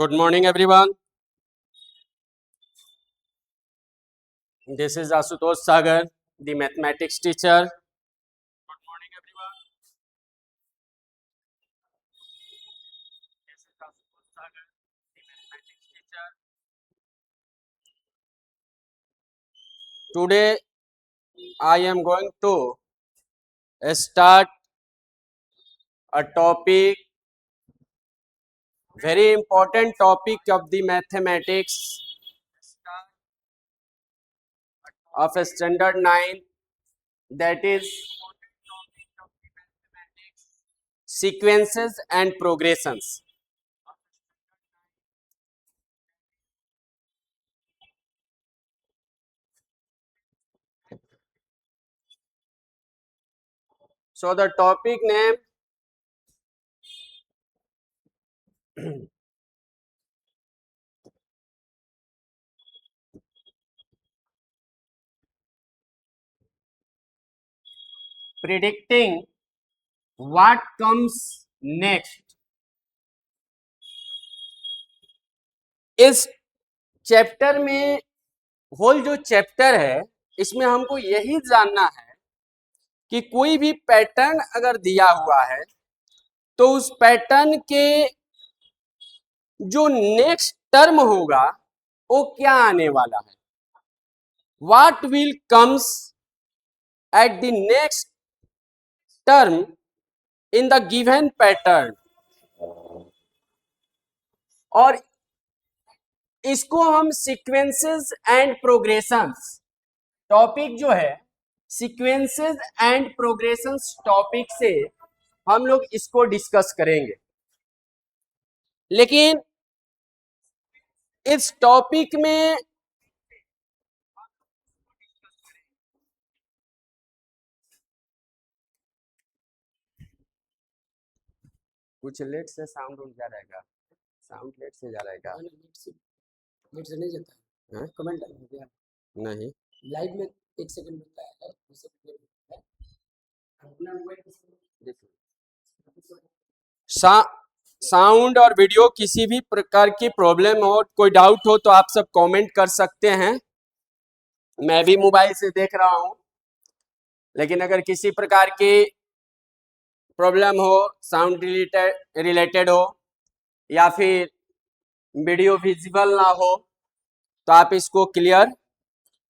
Good morning, everyone. This is Asutosh Sagar, the mathematics teacher. Good morning, everyone. This is Asutosh Sagar, the mathematics teacher. Today, I am going to start a topic, very important topic of the mathematics of standard 9, that is sequences and progressions. So the topic name predicting what comes next. इस chapter में whole जो chapter है इसमें हमको यही जानना है कि कोई भी पैटर्न अगर दिया हुआ है तो उस पैटर्न के जो नेक्स्ट टर्म होगा वो क्या आने वाला है, what will comes at the next term in the given pattern. और इसको हम सीक्वेंसेस एंड प्रोग्रेशंस टॉपिक जो है, सीक्वेंसेस एंड प्रोग्रेशंस टॉपिक से हम लोग इसको डिस्कस करेंगे। लेकिन इस टॉपिक में कुछ लेट से साउंड जा रहेगा, साउंड लेट से जा रहेगा। लेट से नहीं जाता है, कमेंट हो गया नहीं, लाइव में 1 सेकंड मिलता है, 2 सेकंड मिलता है। अपना मोबाइल साउंड और वीडियो किसी भी प्रकार की प्रॉब्लम हो, कोई डाउट हो तो आप सब कमेंट कर सकते हैं। मैं भी मोबाइल से देख रहा हूं, लेकिन अगर किसी प्रकार की प्रॉब्लम हो, साउंड रिलेटेड हो या फिर वीडियो विजिबल ना हो तो आप इसको क्लियर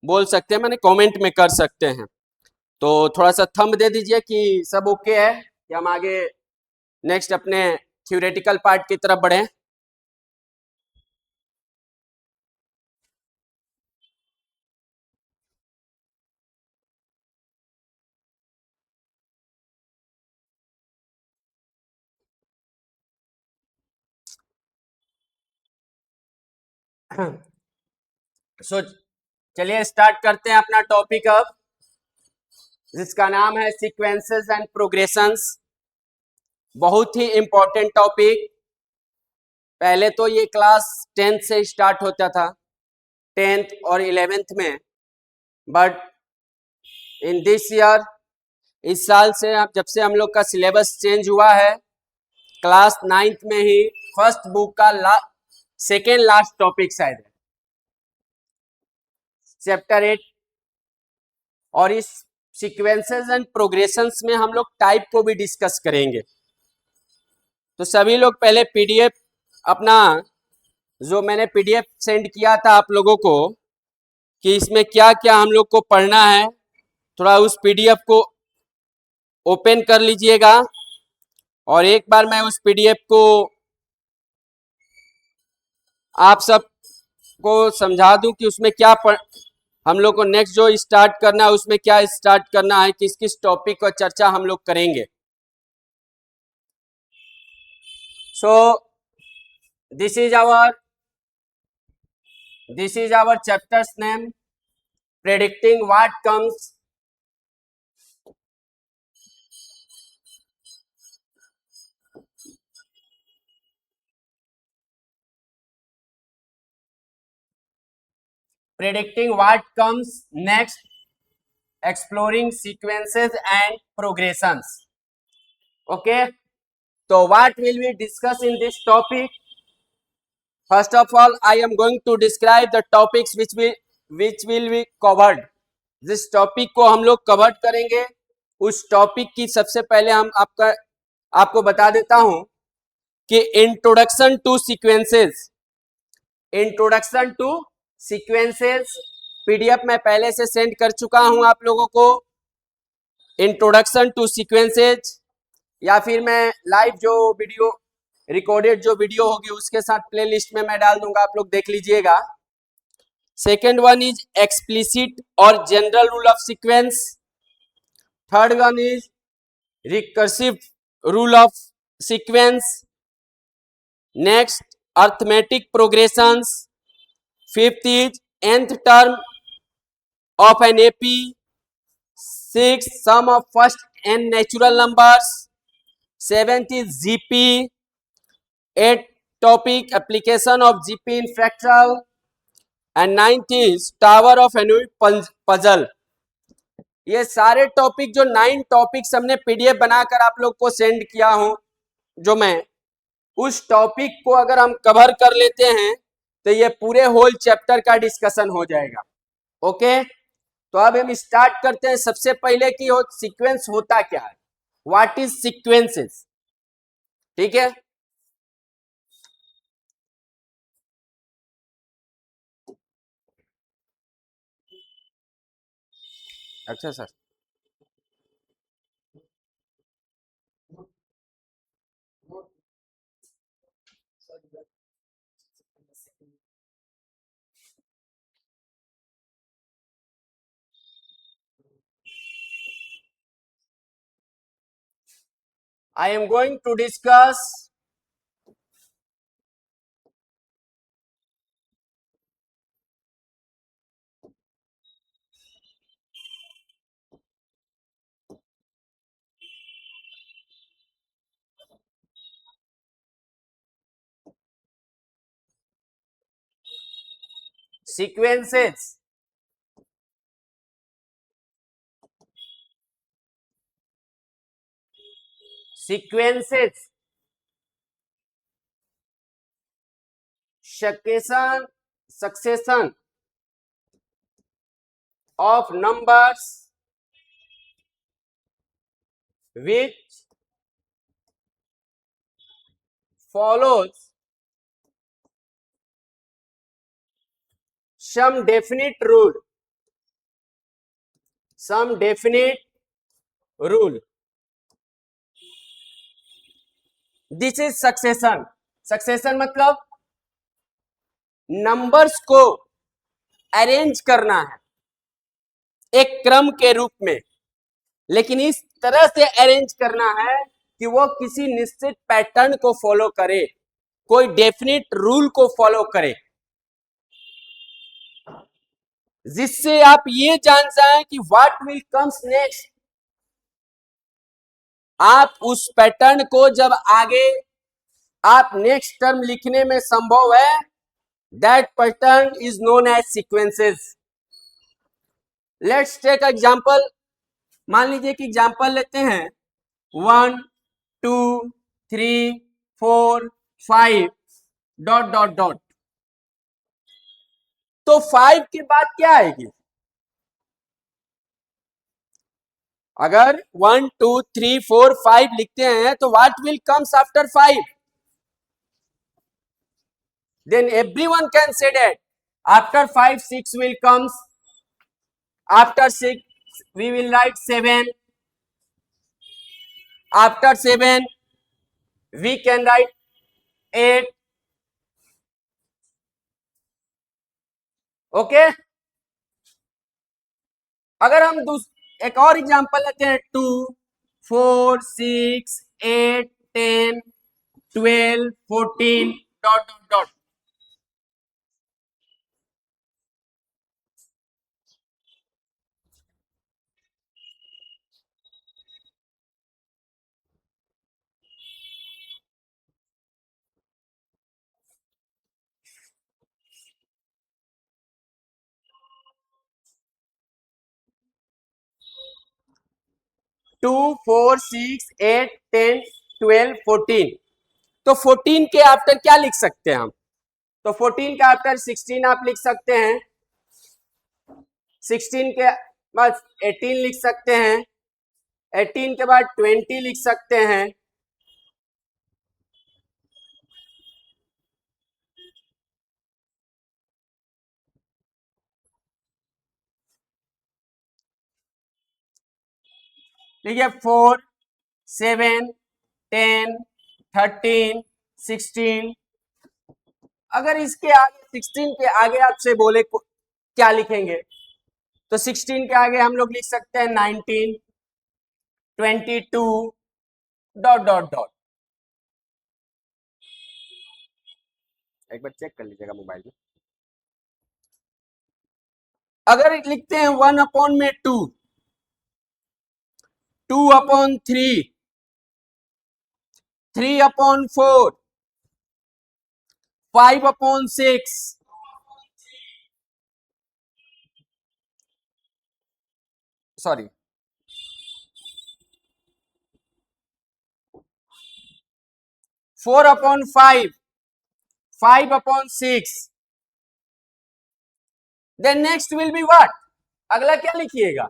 बोल सकते हैं, मैंने कमेंट में कर सकते हैं। तो थोड़ा सा थंब दे दीजिए कि सब ओके है कि हम आगे नेक्स्ट अपने थ्योरेटिकल पार्ट की तरफ बढ़े। सो चलिए स्टार्ट करते हैं अपना टॉपिक अब, जिसका नाम है सीक्वेंसेस एंड प्रोग्रेशंस। बहुत ही इंपॉर्टेंट टॉपिक। पहले तो ये क्लास 10th से स्टार्ट होता था, 10th और 11th में, बट इन दिस ईयर, इस साल से जब से हम लोग का सिलेबस चेंज हुआ है, क्लास 9th में ही फर्स्ट बुक का सेकेंड लास्ट टॉपिक शायद है, चैप्टर 8। और इस सीक्वेंसेस एंड प्रोग्रेशंस में हम लोग टाइप को भी डिस्कस करेंगे। तो सभी लोग पहले पीडीएफ अपना, जो मैंने पीडीएफ सेंड किया था आप लोगों को कि इसमें क्या क्या हम लोग को पढ़ना है, थोड़ा उस पीडीएफ को ओपन कर लीजिएगा और एक बार मैं उस पीडीएफ को आप सब को समझा दूं कि उसमें क्या हम लोग को नेक्स्ट जो स्टार्ट करना है उसमें क्या स्टार्ट करना है, किस किस टॉपिक पर चर्चा हम लोग करेंगे। So this is our chapter's name, predicting what comes next, exploring sequences and progressions. Okay, so what will we discuss in this topic? First of all, I am going to describe the topics which will be covered. जिस topic को हम लोग cover करेंगे उस topic की सबसे पहले आपको बता देता हूं कि introduction to sequences. Introduction to sequences PDF में पहले से सेंड कर चुका हूं आप लोगों को। इंट्रोडक्शन टू सीक्वेंसेस या फिर मैं लाइव जो वीडियो रिकॉर्डेड जो वीडियो होगी उसके साथ प्लेलिस्ट में मैं डाल दूंगा, आप लोग देख लीजिएगा। सेकेंड वन इज एक्सप्लिसिट और general rule of sequence. Third one is recursive rule of sequence. Next arithmetic progressions. Fifth is nth term of an AP. Six sum of first n natural numbers. Seventh is GP. Eight topic application of GP in fractal. And ninth is tower of Hanoi puzzle. ये सारे topic जो 9 topics हमने PDF बनाकर आप लोग को send किया हूं, जो मैं उस टॉपिक को अगर हम कवर कर लेते हैं तो ये पूरे होल चैप्टर का डिस्कशन हो जाएगा। ओके, तो अब हम स्टार्ट करते हैं। सबसे पहले कि सीक्वेंस होता क्या है, व्हाट इज सीक्वेंसेस। ठीक है, अच्छा sir. I am going to discuss sequences. Sequences, succession of numbers which follows some definite rule. Some definite rule. This is succession. Succession मतलब नंबर्स को अरेंज करना है एक क्रम के रूप में, लेकिन इस तरह से अरेंज करना है कि वो किसी निश्चित पैटर्न को फॉलो करे, कोई डेफिनेट रूल को फॉलो करे, जिससे आप ये जान जाएं कि व्हाट विल कम्स नेक्स्ट। आप उस पैटर्न को जब आगे आप नेक्स्ट टर्म लिखने में संभव है, that pattern is known as sequences. Let's take example. मान लीजिए कि एग्जांपल लेते हैं 1 2 3 4 5 डॉट डॉट डॉट। तो 5 के बाद क्या आएगी? अगर 1 2 3 4 5 लिखते हैं तो what will comes after 5? Then everyone can say that after 5 6 will comes. After 6 we will write 7. After 7 we can write 8. Okay, अगर हम एक और एग्जांपल लेते हैं 2 4 6 8 10 12 14 डॉट डॉट डॉट। टू 4 6 8 10 12 14। तो 14 के आफ्टर क्या लिख सकते हैं हम? तो 14 का आफ्टर 16 आप लिख सकते हैं, 16 के बाद 18 लिख सकते हैं, 18 के बाद 20 लिख सकते हैं, ठीक है, 4 7 10 13 16। अगर इसके आगे 16 के आगे आपसे बोले क्या लिखेंगे, तो 16 के आगे हम लोग लिख सकते हैं 19 22 डॉट डॉट डॉट। एक बार चेक कर लीजिएगा मोबाइल में। अगर लिखते हैं 1 अपॉन में 2, 2 upon 3, 3 upon 4, 5 upon 6, sorry 4 upon 5, 5 upon 6, then next will be what, अगला क्या लिखिएगा।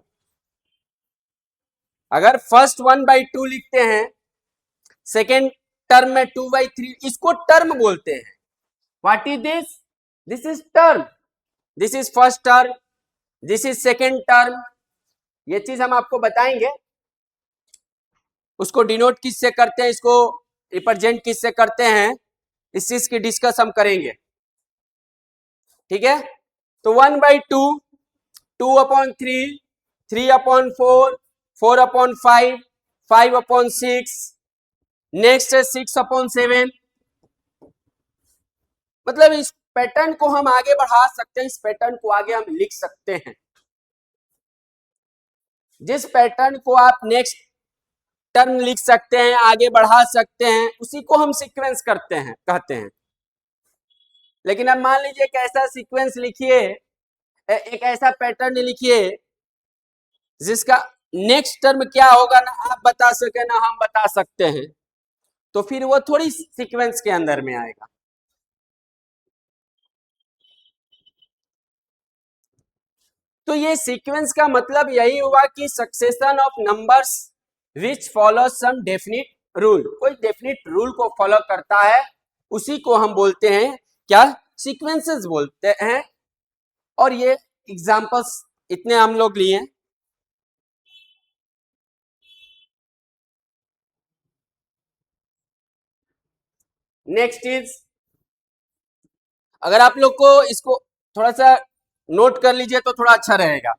अगर फर्स्ट 1/2 लिखते हैं, सेकेंड टर्म में 2/3, इसको टर्म बोलते हैं। What is this, this is term, this is first term, this is second term. ये चीज हम आपको बताएंगे, उसको डिनोट किससे करते हैं, इसको रिप्रेजेंट किससे करते हैं, इस चीज की डिस्कस हम करेंगे, ठीक है। तो 1/2, 2 upon 3, 3 upon 4, 4 upon 5, 5 upon 6, next है 6 अपॉन 7। मतलब इस पैटर्न को हम आगे बढ़ा सकते हैं, इस पैटर्न को आगे हम लिख सकते हैं। जिस पैटर्न को आप नेक्स्ट टर्म लिख सकते हैं, आगे बढ़ा सकते हैं, उसी को हम सीक्वेंस करते हैं, कहते हैं। लेकिन अब मान लीजिए एक ऐसा सीक्वेंस लिखिए, एक ऐसा पैटर्न लिखिए जिसका नेक्स्ट टर्म क्या होगा ना आप बता सके ना हम बता सकते हैं, तो फिर वो थोड़ी सीक्वेंस के अंदर में आएगा। तो ये सीक्वेंस का मतलब यही हुआ कि succession of numbers which follow some definite rule, कोई डेफिनिट रूल को फॉलो करता है, उसी को हम बोलते हैं क्या, सीक्वेंसेस बोलते हैं। और ये एग्जांपल्स इतने हम लोग लिए। नेक्स्ट इज, अगर आप लोग को इसको थोड़ा सा नोट कर लीजिए तो थोड़ा अच्छा रहेगा।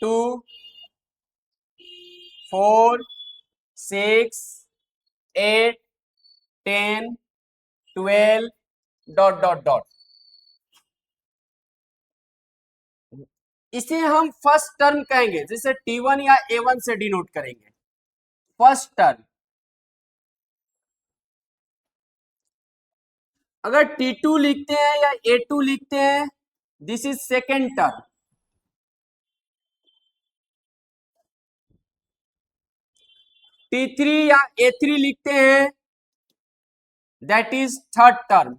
Two 4 6 8 10 12 dot dot dot. इसे हम फर्स्ट टर्म कहेंगे, जैसे T1 या A1 से डिनोट करेंगे, फर्स्ट टर्म। अगर T2 लिखते हैं या A2 लिखते हैं, this is second term. T3 या A3 लिखते हैं, that is third term.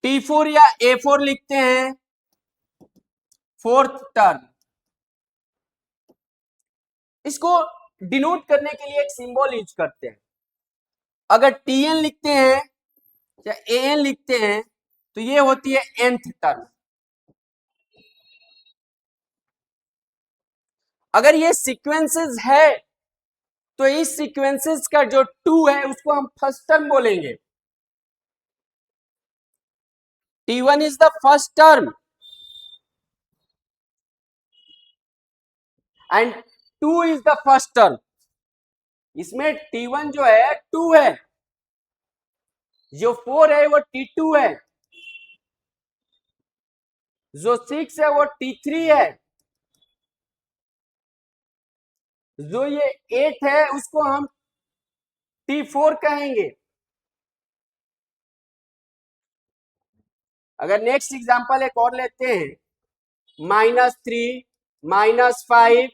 T4 या A4 लिखते हैं, फोर्थ टर्म। इसको डिनोट करने के लिए एक सिंबल यूज करते हैं। अगर TN लिखते हैं या AN लिखते हैं तो ये होती है nth टर्म। अगर ये सीक्वेंसेस है तो इस सीक्वेंसेस का जो 2 है उसको हम फर्स्ट टर्म बोलेंगे। T1 is the first term and 2 is the first term. इसमें T1 जो है 2 है, जो 4 है वो T2 है, जो 6 है वो T3 है, जो ये 8 है उसको हम T4 कहेंगे। अगर नेक्स्ट एग्जांपल एक और लेते हैं, -3, -5,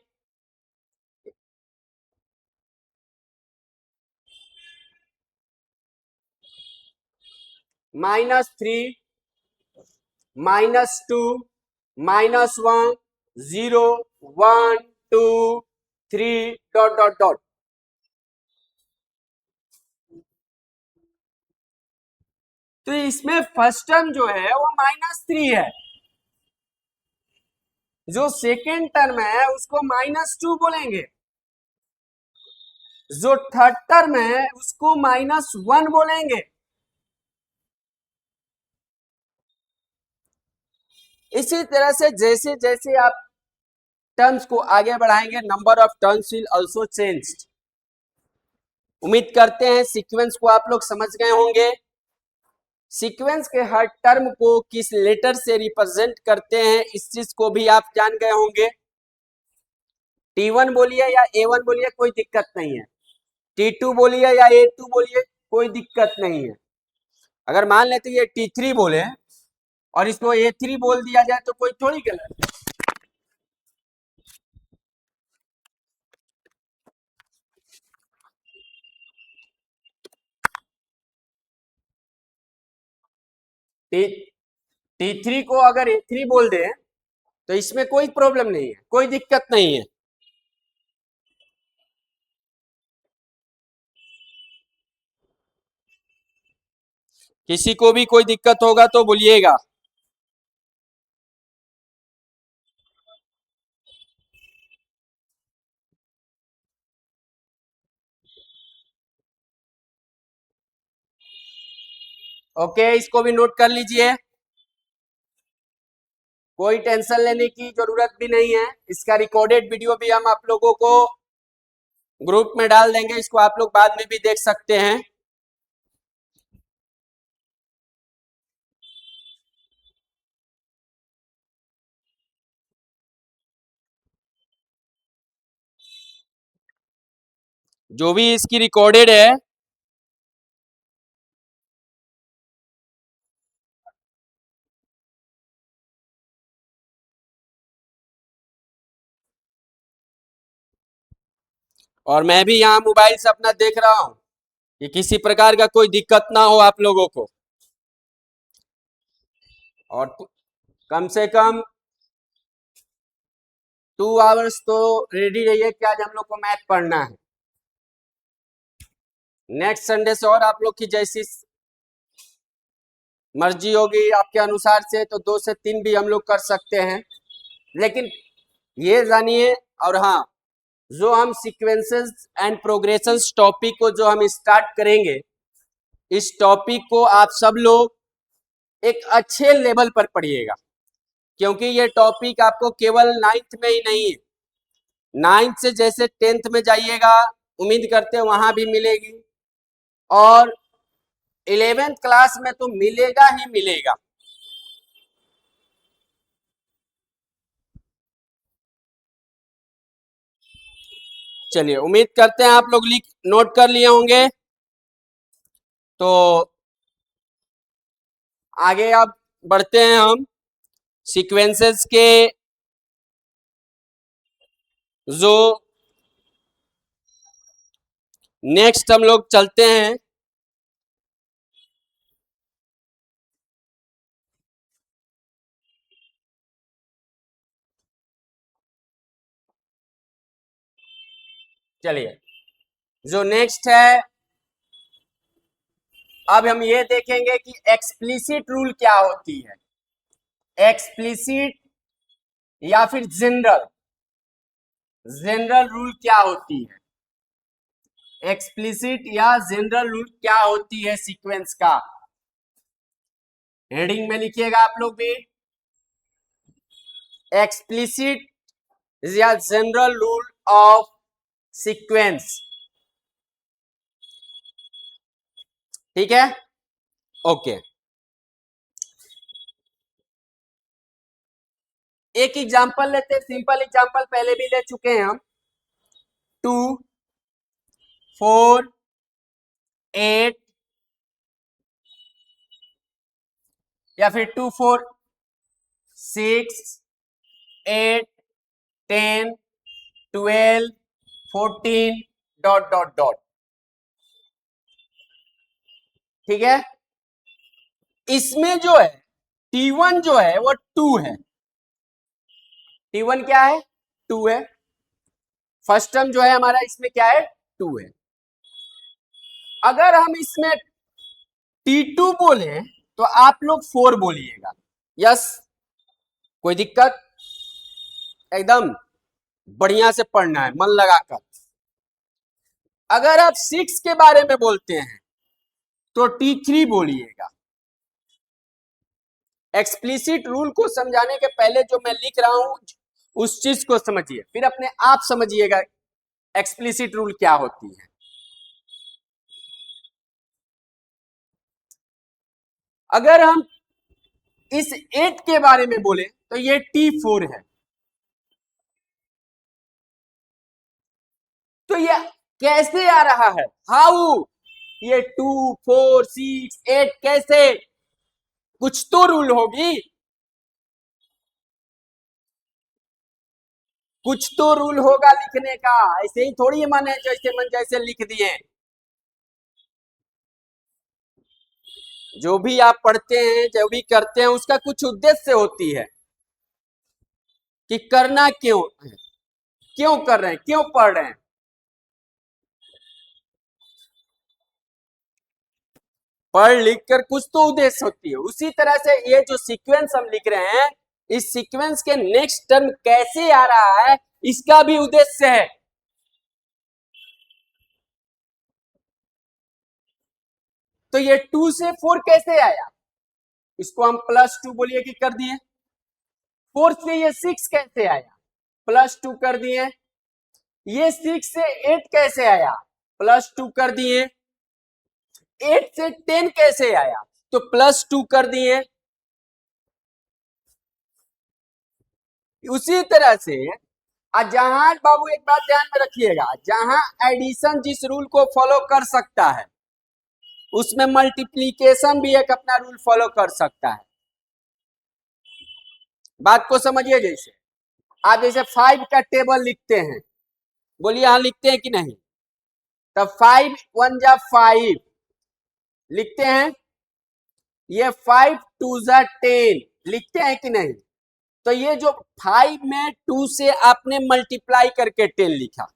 -3, -2, -1, 0, 1, 2, 3 डॉट डॉट डॉट। तो इसमें फर्स्ट टर्म जो है वो -3 है, जो सेकेंड टर्म है उसको -2 बोलेंगे, जो थर्ड टर्म है उसको -1 बोलेंगे। इसी तरह से जैसे जैसे आप टर्म्स को आगे बढ़ाएंगे, number of terms will also changed. उम्मीद करते हैं सीक्वेंस को आप लोग समझ गए होंगे। सीक्वेंस के हर टर्म को किस लेटर से रिप्रेजेंट करते हैं इस चीज को भी आप जान गए होंगे। T1 बोलिए या A1 बोलिए कोई दिक्कत नहीं है, T2 बोलिए या A2 बोलिए कोई दिक्कत नहीं है। अगर मान लेते ये T3 बोले और इसको A3 बोल दिया जाए तो कोई थोड़ी गलत है। T3 को अगर A3 बोल दे तो इसमें कोई प्रॉब्लम नहीं है, कोई दिक्कत नहीं है। किसी को भी कोई दिक्कत होगा तो बोलिएगा। ओके, इसको भी नोट कर लीजिए, कोई टेंशन लेने की जरूरत भी नहीं है। इसका रिकॉर्डेड वीडियो भी हम आप लोगों को ग्रुप में डाल देंगे, इसको आप लोग बाद में भी देख सकते हैं। जो भी इसकी रिकॉर्डेड है और मैं भी यहाँ मोबाइल से अपना देख रहा हूँ कि किसी प्रकार का कोई दिक्कत ना हो आप लोगों को। और कम से कम 2 आवर्स तो रेडी रहिए कि आज हम लोग को मैथ पढ़ना है। नेक्स्ट संडे से और आप लोग की जैसी मर्जी होगी आपके अनुसार से तो 2 से 3 भी हम लोग कर सकते हैं। लेकिन ये जानिए, और हाँ, जो हम सीक्वेंसेस एंड प्रोग्रेशंस टॉपिक को जो हम स्टार्ट करेंगे, इस टॉपिक को आप सब लोग एक अच्छे लेवल पर पढ़िएगा, क्योंकि ये टॉपिक आपको केवल 9th में ही नहीं है, 9th से जैसे 10th में जाइएगा उम्मीद करते हैं वहां भी मिलेगी, और 11th क्लास में तो मिलेगा ही मिलेगा। चलिए, उम्मीद करते हैं आप लोग नोट कर लिए होंगे। तो आगे अब बढ़ते हैं हम सीक्वेंसेस के जो नेक्स्ट हम लोग चलते हैं। चलिए, जो नेक्स्ट है, अब हम ये देखेंगे कि एक्सप्लिसिट रूल क्या होती है, एक्सप्लिसिट या फिर जनरल जनरल रूल क्या होती है, एक्सप्लिसिट या जनरल रूल क्या होती है सीक्वेंस का। हेडिंग में लिखिएगा आप लोग भी, एक्सप्लिसिट या जनरल रूल ऑफ सीक्वेंस। ठीक है, ओके, एक एग्जांपल लेते हैं, सिंपल एग्जांपल पहले भी ले चुके हैं हम। 2 4 8 या फिर 2 4 6 8 10 12 14 डॉट डॉट डॉट। ठीक है, इसमें जो है T1 जो है वो 2 है। T1 क्या है? 2 है। फर्स्ट टर्म जो है हमारा इसमें क्या है? 2 है। अगर हम इसमें T2 बोले तो आप लोग 4 बोलिएगा। यस, कोई दिक्कत? एकदम बढ़िया से पढ़ना है, मन लगाकर। अगर आप 6 के बारे में बोलते हैं तो T3 बोलिएगा। एक्सप्लिसिट रूल को समझाने के पहले जो मैं लिख रहा हूं उस चीज को समझिए, फिर अपने आप समझिएगा एक्सप्लिसिट रूल क्या होती है। अगर हम इस 8 के बारे में बोले तो ये T4 है। तो ये कैसे आ रहा है? हाउ? ये 2 4 6 8 कैसे? कुछ तो रूल होगी, कुछ तो रूल होगा लिखने का। ऐसे ही थोड़ी मन है जैसे मन जैसे लिख दिए। जो भी आप पढ़ते हैं, जो भी करते हैं, उसका कुछ उद्देश्य होती है कि करना क्यों है, क्यों कर रहे हैं, क्यों पढ़ रहे हैं। पढ़ लिख कर कुछ तो उद्देश्य होती है। उसी तरह से ये जो सीक्वेंस हम लिख रहे हैं, इस सीक्वेंस के नेक्स्ट टर्म कैसे आ रहा है, इसका भी उद्देश्य है। तो ये 2 से 4 कैसे आया? इसको हम +2 बोलिए कि कर दिए। 4 से ये 6 कैसे आया? +2 कर दिए। ये 6 से 8 कैसे आया? +2 कर दिए। 8 से 10 कैसे आया? तो +2 कर दिए। उसी तरह से जहां बाबू एक बात ध्यान में रखिएगा, जहां एडिशन जिस रूल को फॉलो कर सकता है उसमें मल्टीप्लीकेशन भी एक अपना रूल फॉलो कर सकता है। बात को समझिए। जैसे आप जैसे 5 का टेबल लिखते हैं, बोलिए हाँ लिखते हैं कि नहीं? तब 5 1 जा 5 लिखते हैं, ये 5 2 जा 10 लिखते हैं कि नहीं? तो ये जो 5 में 2 से आपने मल्टीप्लाई करके 10 लिखा,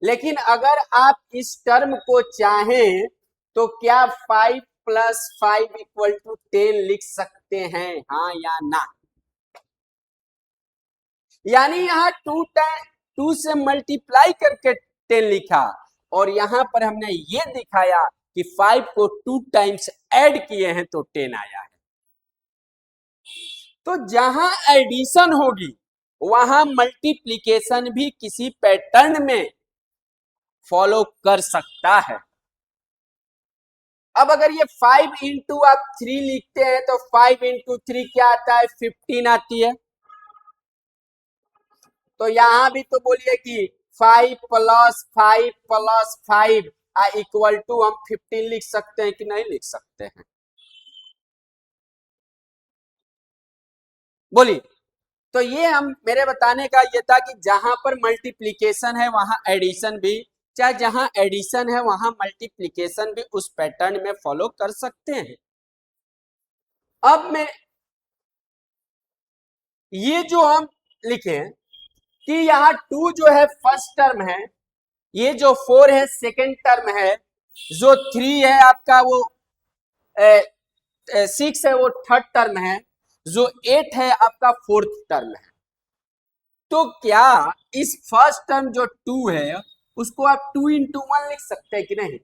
लेकिन अगर आप इस टर्म को चाहें तो क्या 5 + 5 = 10 लिख सकते हैं? हाँ या ना? यानी यहां 2 से मल्टीप्लाई करके 10 लिखा, और यहां पर हमने ये दिखाया कि 5 को 2 टाइम्स ऐड किए हैं तो 10 आया है। तो जहां एडिशन होगी वहां मल्टीप्लिकेशन भी किसी पैटर्न में फॉलो कर सकता है। अब अगर ये 5 × आप 3 लिखते हैं तो 5 × 3 क्या आता है? 15 आती है। तो यहां भी तो बोलिए कि 5 + 5 + 5 = हम 15 लिख सकते हैं कि नहीं लिख सकते हैं? बोलिए। तो ये हम मेरे बताने का ये था कि जहां पर मल्टीप्लिकेशन है वहां एडिशन भी, चाहे जहां एडिशन है वहां मल्टीप्लिकेशन भी उस पैटर्न में फॉलो कर सकते हैं। अब मैं ये जो हम लिखे कि यहाँ 2 जो है फर्स्ट टर्म है, ये जो 4 है सेकेंड टर्म है, जो 3 है आपका वो 6 है वो थर्ड टर्म है, जो 8 है आपका फोर्थ टर्म है। तो क्या इस फर्स्ट टर्म जो 2 है उसको आप 2 × 1 लिख सकते हैं कि नहीं?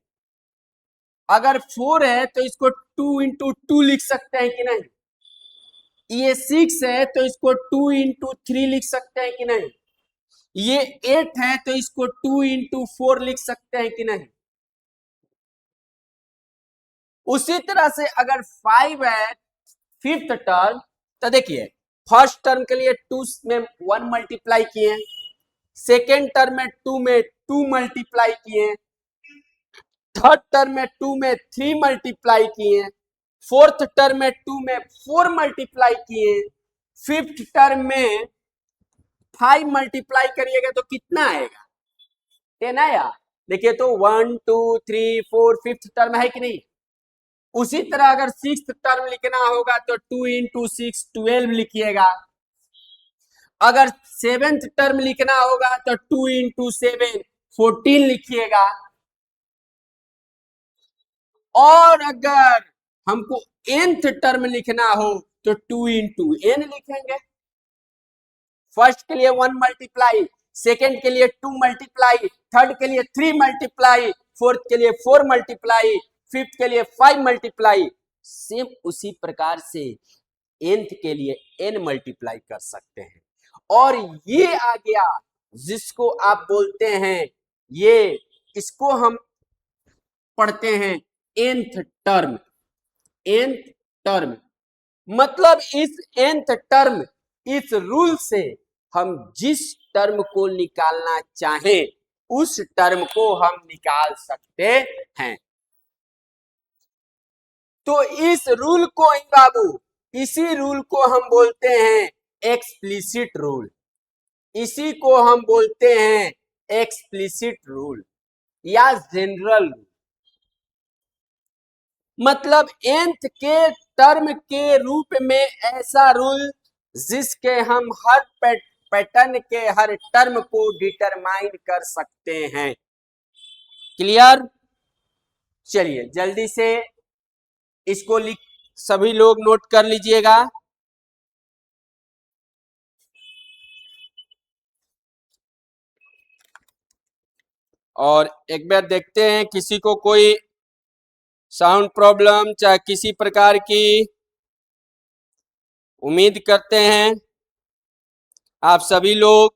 अगर 4 है तो इसको 2 × 2 लिख सकते हैं कि नहीं? ये 6 है तो इसको 2 × 3 लिख सकते हैं कि नहीं? ये 8 है तो इसको 2 × 4 लिख सकते हैं कि नहीं? उसी तरह से अगर 5 है फिफ्थ टर्म, तो देखिए फर्स्ट टर्म के लिए 2 में 1 मल्टीप्लाई किए, सेकेंड टर्म में 2 में 2 मल्टीप्लाई किए, थर्ड टर्म में 2 में 3 मल्टीप्लाई किए, फोर्थ टर्म में 2 में 4 मल्टीप्लाई किए, फिफ्थ टर्म में 5 मल्टीप्लाई करिएगा तो कितना आएगा, 10 आया। देखिए तो 1 2 3 4 फिफ्थ टर्म है कि नहीं। उसी तरह अगर सिक्स्थ टर्म लिखना होगा तो 2 इंटू 6 12 लिखिएगा। अगर सेवेंथ टर्म लिखना होगा तो 2 इंटू 7 14 लिखिएगा। और अगर हमको nth टर्म लिखना हो तो 2 इंटू n लिखेंगे। फर्स्ट के लिए 1 मल्टीप्लाई, सेकेंड के लिए 2 मल्टीप्लाई, थर्ड के लिए 3 मल्टीप्लाई, फोर्थ के लिए 4 मल्टीप्लाई, फिफ्थ के लिए 5 मल्टीप्लाई। सेम उसी प्रकार से nth के लिए n मल्टीप्लाई कर सकते हैं। और ये आ गया जिसको आप बोलते हैं, ये इसको हम पढ़ते हैं nth टर्म। nth टर्म मतलब इस nth टर्म, इस रूल से हम जिस टर्म को निकालना चाहें उस टर्म को हम निकाल सकते हैं। तो इस रूल को ही बाबू, इसी रूल को हम बोलते हैं एक्सप्लिसिट रूल। इसी को हम बोलते हैं एक्सप्लिसिट रूल या जनरल रूल। मतलब nth के टर्म के रूप में ऐसा रूल जिसके हम हर पैटर्न के हर टर्म को डिटरमाइन कर सकते हैं। क्लियर। चलिए जल्दी से इसको लिख, सभी लोग नोट कर लीजिएगा। और एक बार देखते हैं किसी को कोई साउंड प्रॉब्लम चाहे किसी प्रकार की, उम्मीद करते हैं आप सभी लोग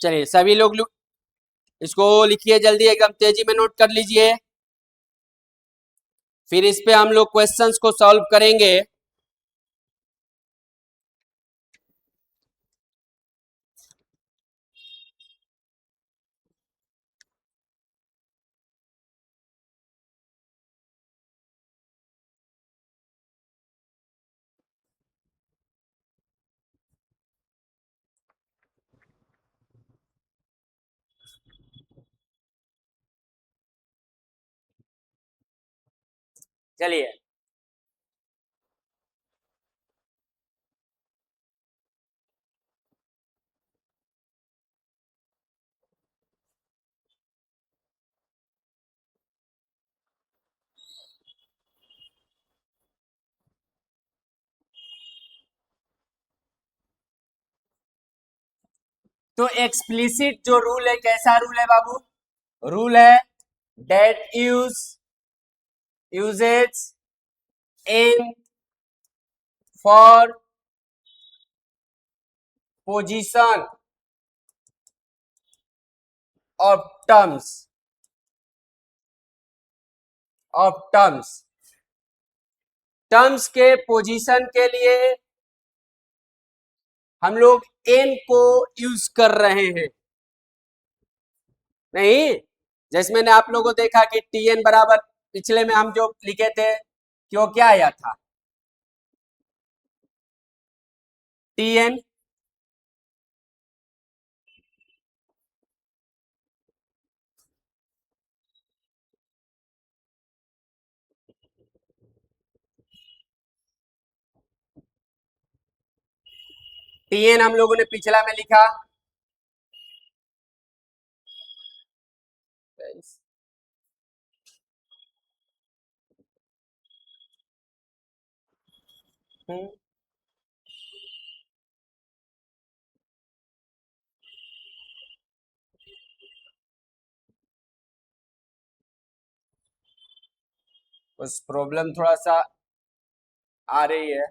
चलिए सभी लोग इसको लिखिए जल्दी, एकदम तेजी में नोट कर लीजिए। फिर इस पे हम लोग क्वेश्चंस को सॉल्व करेंगे। चलिए तो एक्सप्लिसिट जो रूल है, कैसा रूल है बाबू, रूल है that uses n for position of terms के पोजीशन के लिए हम लोग n को यूज कर रहे हैं। नहीं, जैसे मैंने आप लोगों को देखा कि tn बराबर पिछले में हम जो लिखे थे क्यों क्या आया था, tn हम लोगों ने पिछला में लिखा हम्म, उस प्रॉब्लम थोड़ा सा आ रही है।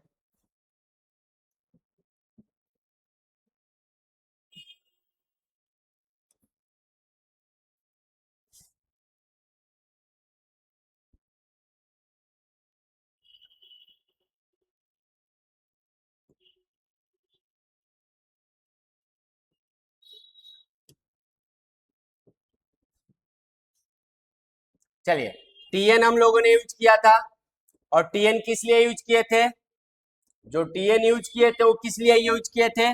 चलिए, टीएन हम लोगों ने यूज किया था, और टीएन किस लिए यूज किए थे? जो टीएन यूज किए थे वो किस लिए यूज किए थे?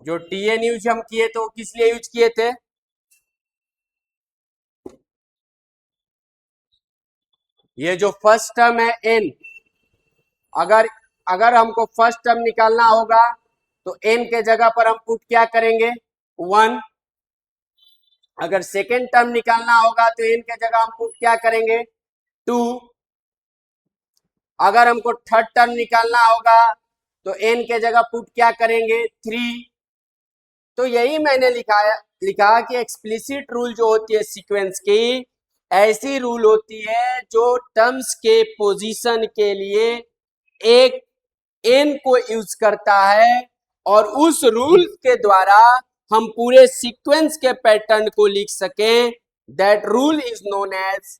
जो टीएन यूज हम किए थे वो किस लिए यूज किए थे? ये जो फर्स्ट टर्म है एन, अगर अगर हमको फर्स्ट टर्म निकालना होगा तो एन के जगह पर हम पुट क्या करेंगे? 1। अगर सेकेंड टर्म निकालना होगा तो एन के जगह हम पुट क्या करेंगे? 2। अगर हमको थर्ड टर्म निकालना होगा तो एन के जगह पुट क्या करेंगे? 3। तो यही मैंने लिखा कि एक्सप्लिसिट रूल जो होती है सीक्वेंस की, ऐसी रूल होती है जो टर्म्स के पोजीशन के लिए एक एन को यूज करता है, और उस रूल के द्वारा हम पूरे सीक्वेंस के पैटर्न को लिख सकें। That rule is known as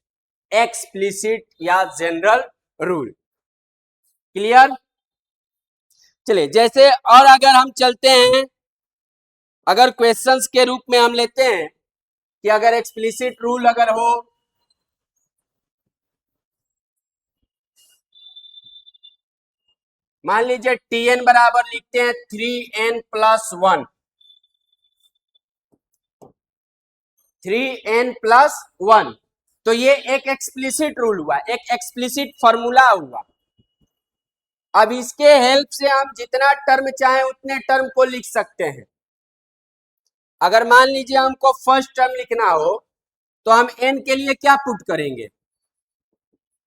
explicit या जनरल रूल। क्लियर? चलिए, जैसे और अगर हम चलते हैं, अगर क्वेश्चंस के रूप में हम लेते हैं कि अगर एक्सप्लिसिट रूल अगर हो, मान लीजिए टीएन बराबर लिखते हैं 3n+1, 3n+1, तो ये एक एक्सप्लिसिट रूल हुआ, एक एक्सप्लिसिट फॉर्मूला हुआ। अब इसके हेल्प से हम जितना टर्म चाहे उतने टर्म को लिख सकते हैं। अगर मान लीजिए हमको फर्स्ट टर्म लिखना हो तो हम n के लिए क्या पुट करेंगे?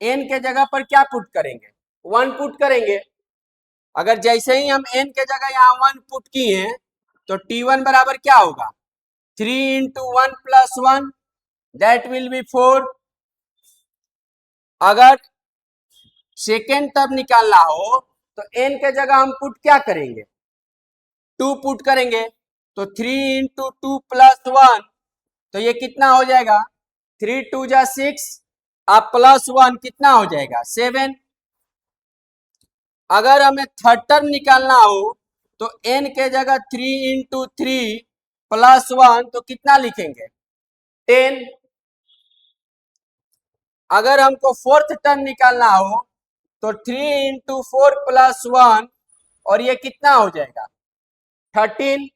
n के जगह पर क्या पुट करेंगे? 1 पुट करेंगे। अगर जैसे ही हम n के जगह यहाँ 1 पुट किए हैं तो t1 बराबर क्या होगा? 3 × 1+1, दैट विल बी 4। अगर सेकेंड टर्म निकालना हो तो n के जगह हम पुट क्या करेंगे? 2 पुट करेंगे। तो 3 × 2+1, तो ये कितना हो जाएगा? 3 2 जा 6, अब +1 कितना हो जाएगा? 7। अगर हमें थर्ड टर्म निकालना हो तो n के जगह 3 × 3+1, तो कितना लिखेंगे? 10। अगर हमको फोर्थ टर्म निकालना हो तो 3 × 4+1, और ये कितना हो जाएगा? 13।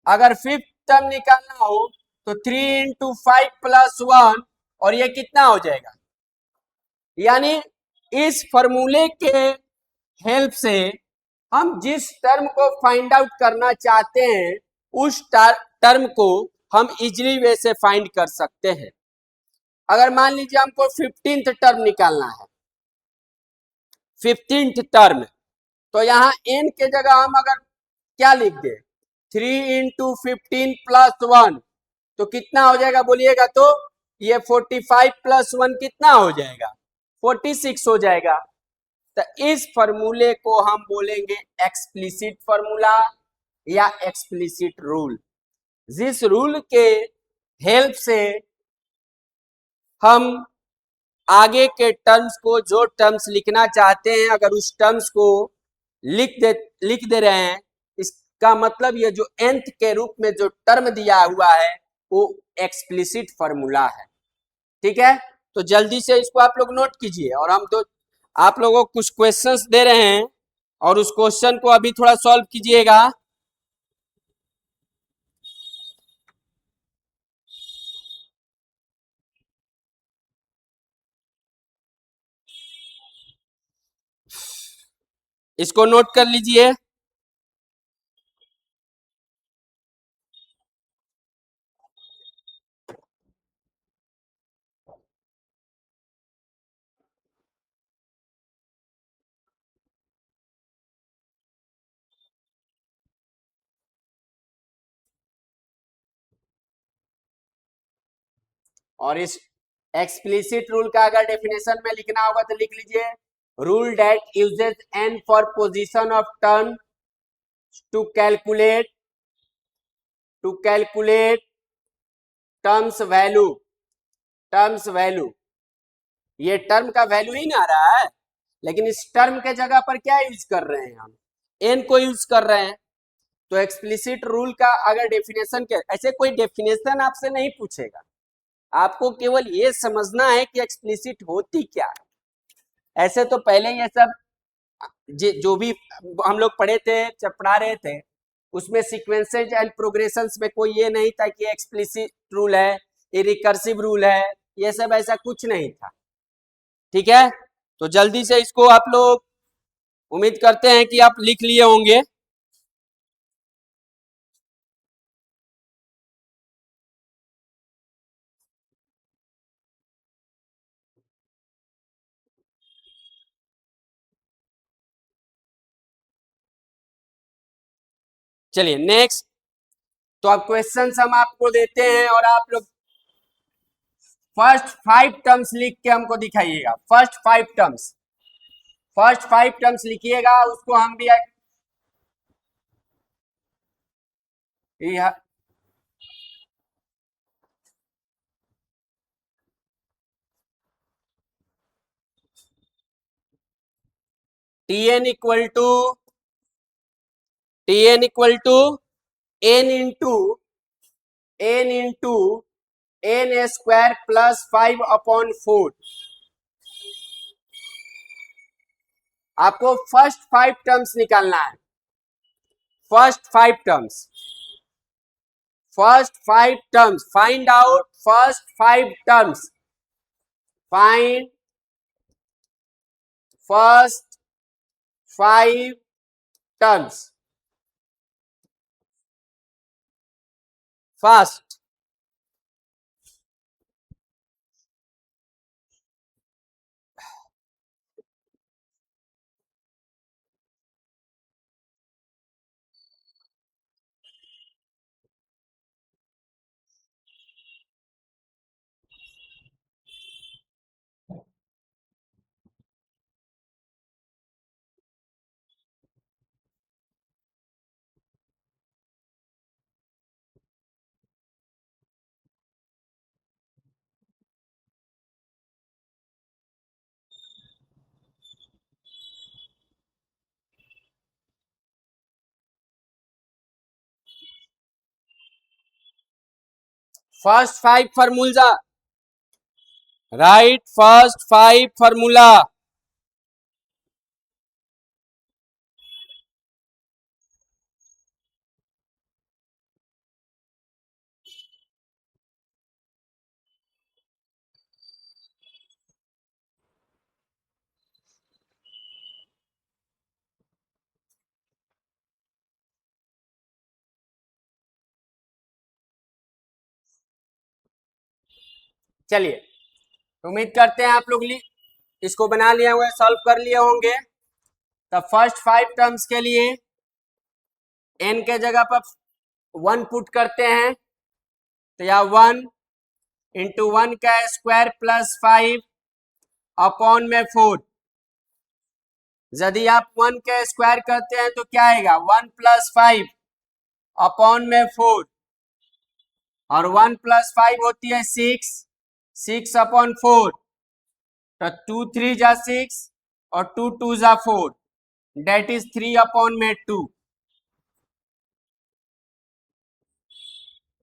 अगर फिफ्थ टर्म निकालना हो तो 3 × 5+1, और ये कितना हो जाएगा? यानी इस फॉर्मूले के हेल्प से हम जिस टर्म को फाइंड आउट करना चाहते हैं उस टर्म को हम इजीली वे से फाइंड कर सकते हैं। अगर मान लीजिए हमको 15th टर्म निकालना है, 15th टर्म, तो यहाँ n के जगह हम अगर क्या लिख दे? 3 × 15+1, तो कितना हो जाएगा बोलिएगा? तो ये 45+1 कितना हो जाएगा? 46 हो जाएगा। तो इस फॉर्मूले को हम बोलेंगे एक्सप्लिसिट फॉर्मूला या एक्सप्लिसिट रूल, जिस रूल के हेल्प से हम आगे के टर्म्स को, जो टर्म्स लिखना चाहते हैं, अगर उस टर्म्स को लिख दे रहे हैं, इसका मतलब ये जो nth के रूप में जो टर्म दिया हुआ है वो एक्सप्लिसिट फॉर्मूला है। ठीक है, तो जल्दी से इसको आप लोग नोट कीजिए, और हम तो आप लोगों को कुछ क्वेश्चंस दे रहे हैं और उस क्वेश्चन को अभी थोड़ा सॉल्व कीजिएगा। इसको नोट कर लीजिए। और इस एक्सप्लिसिट रूल का अगर डेफिनेशन में लिखना होगा तो लिख लीजिए, rule that uses n for position of term to calculate terms value. ये टर्म का वैल्यू ही ना आ रहा है, लेकिन इस टर्म के जगह पर क्या यूज कर रहे हैं, हम n को यूज कर रहे हैं। तो एक्सप्लिसिट रूल का अगर डेफिनेशन के, ऐसे कोई डेफिनेशन आपसे नहीं पूछेगा, आपको केवल ये समझना है कि एक्सप्लिसिट होती क्या है। ऐसे तो पहले ये सब जो भी हम लोग पढ़े थे, जब पढ़ा रहे थे, उसमें सीक्वेंसेज एंड प्रोग्रेशंस में कोई ये नहीं था कि एक्सप्लिसिट रूल है, ये रिकर्सिव रूल है, ये सब ऐसा कुछ नहीं था। ठीक है, तो जल्दी से इसको आप लोग, उम्मीद करते हैं कि आप लिख लिए होंगे। चलिए नेक्स्ट, तो अब क्वेश्चंस हम आपको देते हैं और आप लोग फर्स्ट 5 टर्म्स लिख के हमको दिखाइएगा। फर्स्ट 5 टर्म्स लिखिएगा, उसको हम भी Tn equal to n into n square plus 5/4। आपको फर्स्ट 5 टर्म्स निकालना है। First 5 terms find out first 5 terms. Find first 5 terms first. First 5 formula, right, first 5 formula. चलिए, उम्मीद करते हैं आप लोग इसको बना लिए होंगे, सॉल्व कर लिए होंगे। तो फर्स्ट 5 टर्म्स के लिए n के जगह पर 1 पुट करते हैं, तो या 1 इंटू 1 का स्क्वायर प्लस 5 अपॉन में 4। यदि आप 1 का स्क्वायर करते हैं तो क्या आएगा, 1 प्लस 5 अपॉन में 4, और 1 प्लस 5 होती है 6 अपॉन 4, तो 2 3 जा 6 और 2 2 जा 4, डेट इज 3 अपॉन में 2।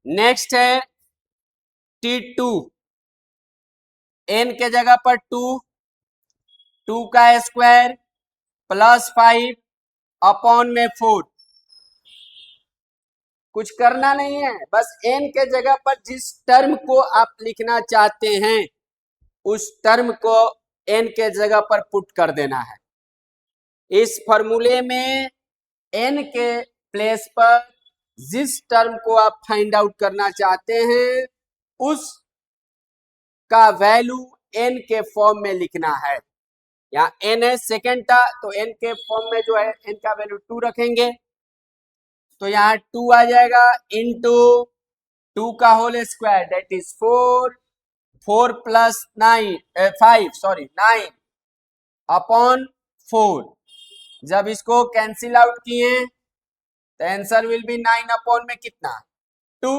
नेक्स्ट है T2, n के जगह पर 2 का स्क्वायर प्लस 5 अपॉन में 4। कुछ करना नहीं है, बस n के जगह पर जिस टर्म को आप लिखना चाहते हैं उस टर्म को n के जगह पर पुट कर देना है। इस फॉर्मूले में n के प्लेस पर जिस टर्म को आप फाइंड आउट करना चाहते हैं उस का वैल्यू n के फॉर्म में लिखना है। यहाँ n है, सेकेंड था, तो n के फॉर्म में जो है n का वैल्यू 2 रखेंगे, तो यहाँ 2 आ जाएगा इंटू 2 का whole square that is 4 plus 9 upon 4। जब इसको कैंसिल आउट किए तो आंसर विल बी 9 अपॉन में कितना 2।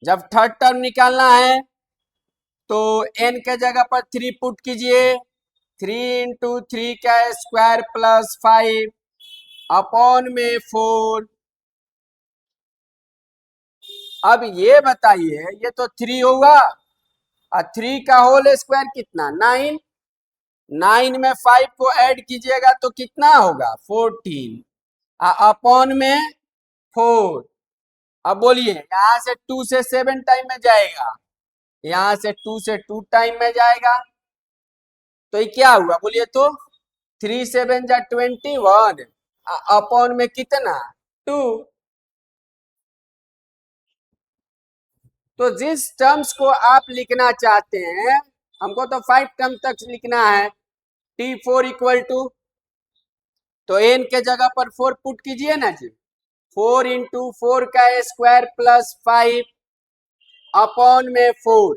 जब थर्ड टर्म निकालना है तो n के जगह पर 3 पुट कीजिए, 3 इंटू 3 का स्क्वायर प्लस 5 अपॉन में 4। अब ये बताइए, ये तो 3 होगा और 3 का होल स्क्वायर कितना 9, 9 में 5 को ऐड कीजिएगा तो कितना होगा 14 अपॉन में 4। अब बोलिए, यहां से 2 से 7 टाइम में जाएगा, यहां से 2 से 2 टाइम में जाएगा, तो ये क्या हुआ बोलिए तो 3 7 जा 21 अपॉन में कितना 2। तो जिस टर्म्स को आप लिखना चाहते हैं, हमको तो 5 टर्म तक लिखना है, T4 इक्वल टू, तो n के जगह पर 4 पुट कीजिए ना जी, 4 इंटू 4 का स्क्वायर प्लस 5 अपॉन में 4।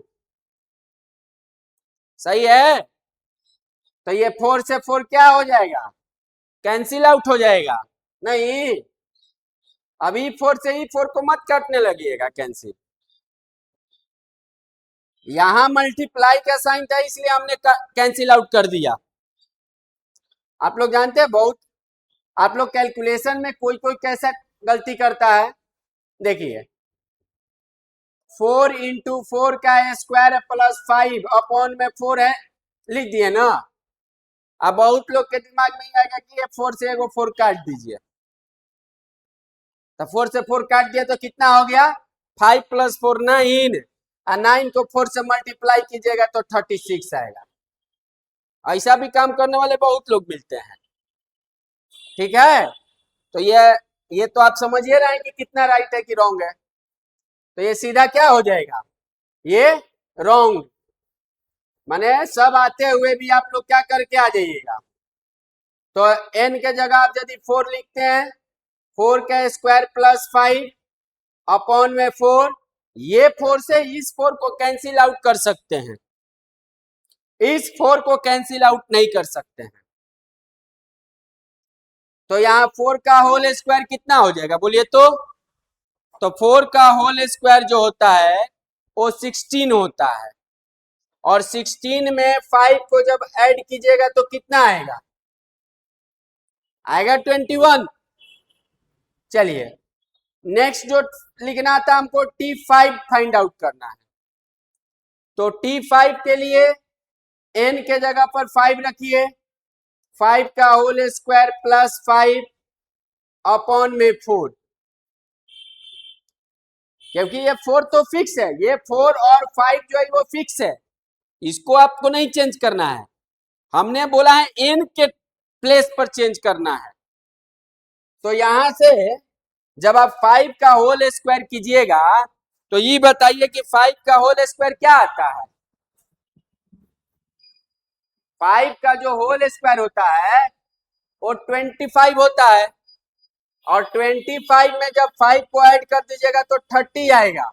सही है, तो ये 4 से 4 क्या हो जाएगा कैंसिल आउट हो जाएगा। नहीं, अभी 4 से ही 4 को मत काटने लगिएगा कैंसिल, यहां मल्टीप्लाई का साइन था इसलिए हमने कैंसिल आउट कर दिया। आप लोग जानते हैं, बहुत आप लोग कैलकुलेशन में कोई कोई कैसा गलती करता है, देखिए 4 इंटू 4 का स्क्वायर प्लस 5 अपॉन में 4 है, लिख दिए ना। अब बहुत लोग के दिमाग में आएगा कि ये 4 से एगो 4 काट दीजिए, तो 4 से 4 काट दिया तो कितना हो गया 5 प्लस 4 9, और 9 को 4 से मल्टीप्लाई कीजिएगा तो 36 आएगा। ऐसा भी काम करने वाले बहुत लोग मिलते हैं, ठीक है। तो ये तो आप समझिए रहे हैं कि कितना राइट है कि रॉन्ग है, तो ये सीधा क्या हो जाएगा, ये रॉन्ग। माने सब आते हुए भी आप लोग क्या करके आ जाइएगा, तो n के जगह आप यदि 4 लिखते हैं, 4 का स्क्वायर प्लस 5 अपॉन में 4, ये 4 से इस 4 को कैंसिल आउट कर सकते हैं, इस 4 को कैंसिल आउट नहीं कर सकते हैं। तो यहाँ 4 का होल स्क्वायर कितना हो जाएगा बोलिए तो 4 का होल स्क्वायर जो होता है वो 16 होता है, और 16 में 5 को जब ऐड कीजिएगा तो कितना आएगा, आएगा 21। चलिए नेक्स्ट जो लिखना था हमको T5 फाइंड आउट करना है, तो T5 के लिए n के जगह पर 5 रखिए, 5 का होल स्क्वायर प्लस 5 अपॉन में 4, क्योंकि ये 4 तो फिक्स है, ये 4 और 5 जो है वो फिक्स है, इसको आपको नहीं चेंज करना है, हमने बोला है n के प्लेस पर चेंज करना है। तो यहां से जब आप 5 का होल स्क्वायर कीजिएगा तो ये बताइए कि 5 का होल स्क्वायर क्या आता है, 5 का जो होल स्क्वायर होता है वो 25 होता है, और 25 में जब 5 को ऐड कर दीजिएगा तो 30 आएगा,